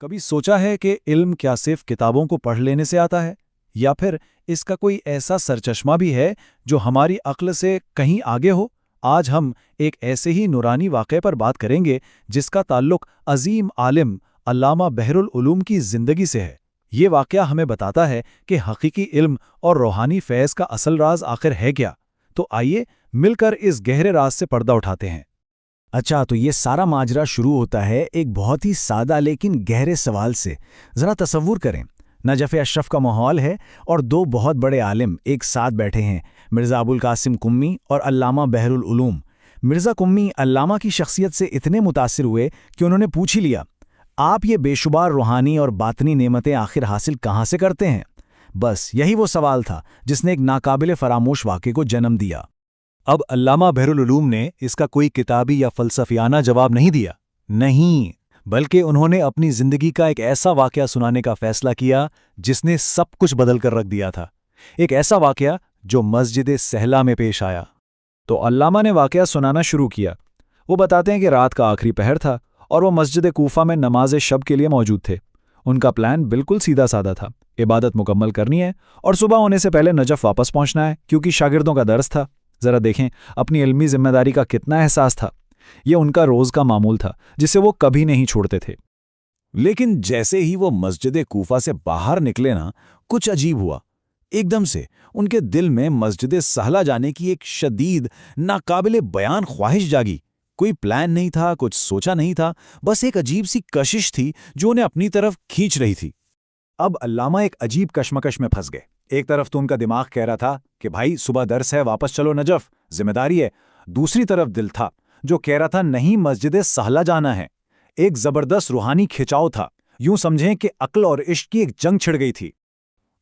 کبھی سوچا ہے کہ علم کیا صرف کتابوں کو پڑھ لینے سے آتا ہے، یا پھر اس کا کوئی ایسا سرچشمہ بھی ہے جو ہماری عقل سے کہیں آگے ہو؟ آج ہم ایک ایسے ہی نورانی واقعے پر بات کریں گے جس کا تعلق عظیم عالم علامہ بحر العلوم کی زندگی سے ہے۔ یہ واقعہ ہمیں بتاتا ہے کہ حقیقی علم اور روحانی فیض کا اصل راز آخر ہے کیا۔ تو آئیے مل کر اس گہرے راز سے پردہ اٹھاتے ہیں۔ اچھا، تو یہ سارا ماجرا شروع ہوتا ہے ایک بہت ہی سادہ لیکن گہرے سوال سے۔ ذرا تصور کریں، نجف اشرف کا ماحول ہے اور دو بہت بڑے عالم ایک ساتھ بیٹھے ہیں، مرزا ابوالقاسم قمی اور علامہ بحر العلوم۔ مرزا قمی علامہ کی شخصیت سے اتنے متاثر ہوئے کہ انہوں نے پوچھ ہی لیا، آپ یہ بے شمار روحانی اور باطنی نعمتیں آخر حاصل کہاں سے کرتے ہیں؟ بس یہی وہ سوال تھا جس نے ایک ناقابل فراموش واقعے کو جنم دیا۔ اب علامہ بحر العلوم نے اس کا کوئی کتابی یا فلسفیانہ جواب نہیں دیا، نہیں، بلکہ انہوں نے اپنی زندگی کا ایک ایسا واقعہ سنانے کا فیصلہ کیا جس نے سب کچھ بدل کر رکھ دیا تھا۔ ایک ایسا واقعہ جو مسجد سہلا میں پیش آیا۔ تو علامہ نے واقعہ سنانا شروع کیا۔ وہ بتاتے ہیں کہ رات کا آخری پہر تھا اور وہ مسجد کوفہ میں نماز شب کے لیے موجود تھے۔ ان کا پلان بالکل سیدھا سادہ تھا، عبادت مکمل کرنی ہے اور صبح ہونے سے پہلے نجف واپس پہنچنا ہے، کیونکہ شاگردوں کا درس تھا۔ ذرا دیکھیں اپنی علمی ذمہ داری کا کتنا احساس تھا۔ یہ ان کا روز کا معمول تھا جسے وہ کبھی نہیں چھوڑتے تھے۔ لیکن جیسے ہی وہ مسجد کوفہ سے باہر نکلے نا، کچھ عجیب ہوا۔ ایک دم سے ان کے دل میں مسجد سہلا جانے کی ایک شدید، ناقابل بیان خواہش جاگی۔ کوئی پلان نہیں تھا، کچھ سوچا نہیں تھا، بس ایک عجیب سی کشش تھی جو انہیں اپنی طرف کھینچ رہی تھی۔ اب علامہ ایک عجیب کشمکش میں پھنس گئے۔ ایک طرف تو ان کا دماغ کہہ رہا تھا کہ بھائی صبح درس ہے، واپس چلو نجف، ذمہ داری ہے۔ دوسری طرف دل تھا جو کہہ رہا تھا نہیں، مسجد سہلا جانا ہے۔ ایک زبردست روحانی کھچاؤ تھا، یوں سمجھیں کہ عقل اور عشق کی ایک جنگ چھڑ گئی تھی۔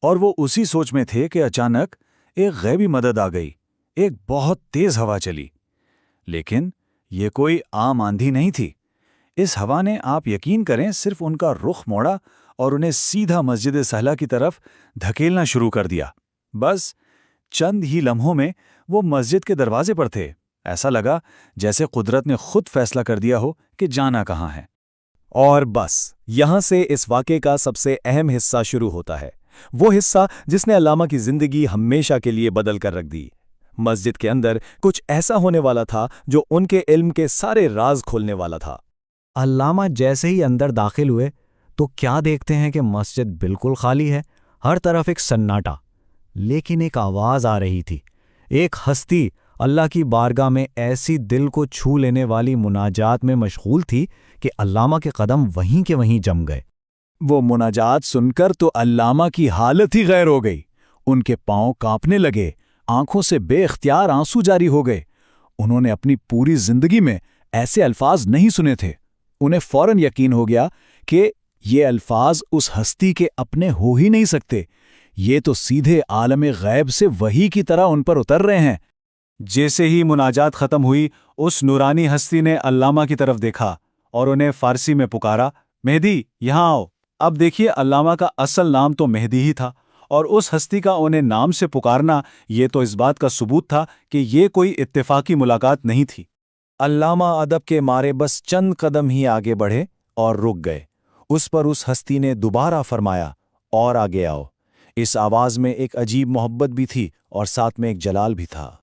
اور وہ اسی سوچ میں تھے کہ اچانک ایک غیبی مدد آ گئی، ایک بہت تیز ہوا چلی۔ لیکن یہ کوئی عام آندھی نہیں تھی۔ اس ہوا نے، آپ یقین کریں، صرف ان کا رخ موڑا اور انہیں سیدھا مسجد سہلا کی طرف دھکیلنا شروع کر دیا۔ بس چند ہی لمحوں میں وہ مسجد کے دروازے پر تھے۔ ایسا لگا جیسے قدرت نے خود فیصلہ کر دیا ہو کہ جانا کہاں ہے۔ اور بس یہاں سے اس واقعے کا سب سے اہم حصہ شروع ہوتا ہے، وہ حصہ جس نے علامہ کی زندگی ہمیشہ کے لیے بدل کر رکھ دی۔ مسجد کے اندر کچھ ایسا ہونے والا تھا جو ان کے علم کے سارے راز کھولنے والا تھا۔ علامہ جیسے ہی اندر داخل ہوئے تو کیا دیکھتے ہیں کہ مسجد بالکل خالی ہے، ہر طرف ایک سناٹا۔ لیکن ایک آواز آ رہی تھی، ایک ہستی اللہ کی بارگاہ میں ایسی دل کو چھو لینے والی مناجات میں مشغول تھی کہ علامہ کے قدم وہیں کے وہیں جم گئے۔ وہ مناجات سن کر تو علامہ کی حالت ہی غیر ہو گئی۔ ان کے پاؤں کانپنے لگے، آنکھوں سے بے اختیار آنسو جاری ہو گئے۔ انہوں نے اپنی پوری زندگی میں ایسے الفاظ نہیں سنے تھے۔ انہیں فوراً یقین ہو گیا کہ یہ الفاظ اس ہستی کے اپنے ہو ہی نہیں سکتے، یہ تو سیدھے عالم غیب سے وحی کی طرح ان پر اتر رہے ہیں۔ جیسے ہی مناجات ختم ہوئی، اس نورانی ہستی نے علامہ کی طرف دیکھا اور انہیں فارسی میں پکارا، مہدی یہاں آؤ۔ اب دیکھیے، علامہ کا اصل نام تو مہدی ہی تھا، اور اس ہستی کا انہیں نام سے پکارنا یہ تو اس بات کا ثبوت تھا کہ یہ کوئی اتفاقی ملاقات نہیں تھی۔ علامہ ادب کے مارے بس چند قدم ہی آگے بڑھے اور رک گئے۔ اس پر اس ہستی نے دوبارہ فرمایا، اور آگے آؤ۔ اس آواز میں ایک عجیب محبت بھی تھی اور ساتھ میں ایک جلال بھی تھا۔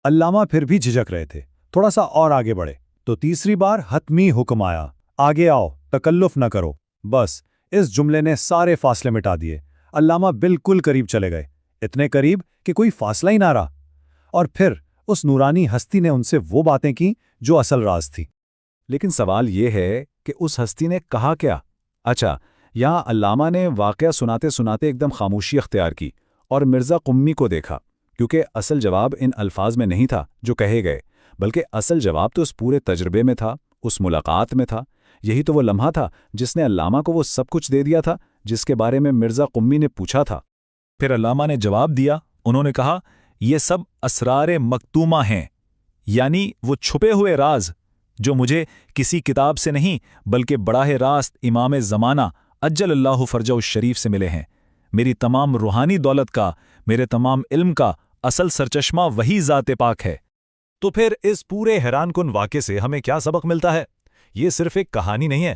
علامہ پھر بھی جھجک رہے تھے، تھوڑا سا اور آگے بڑھے تو تیسری بار حتمی حکم آیا، آگے آؤ، تکلف نہ کرو۔ بس اس جملے نے سارے فاصلے مٹا دیے۔ علامہ بالکل قریب چلے گئے، اتنے قریب کہ کوئی فاصلہ ہی نہ رہا۔ اور پھر اس نورانی ہستی نے ان سے وہ باتیں کی جو اصل راز تھی۔ لیکن سوال یہ ہے کہ اس ہستی نے کہا کیا؟ اچھا، یہاں علامہ نے واقعہ سناتے سناتے ایک دم خاموشی اختیار کی اور مرزا قمی کو دیکھا، کیونکہ اصل جواب ان الفاظ میں نہیں تھا جو کہے گئے، بلکہ اصل جواب تو اس پورے تجربے میں تھا، اس ملاقات میں تھا۔ یہی تو وہ لمحہ تھا جس نے علامہ کو وہ سب کچھ دے دیا تھا جس کے بارے میں مرزا قمی نے پوچھا تھا۔ پھر علامہ نے جواب دیا، انہوں نے کہا، یہ سب اسرار مکتومہ ہیں، یعنی وہ چھپے ہوئے راز جو مجھے کسی کتاب سے نہیں بلکہ براہ راست امام زمانہ عجل اللہ فرجہ الشریف سے ملے ہیں۔ میری تمام روحانی دولت کا، میرے تمام علم کا اصل سرچشمہ وہی ذات پاک ہے۔ تو پھر اس پورے حیران کن واقعے سے ہمیں کیا سبق ملتا ہے؟ یہ صرف ایک کہانی نہیں ہے،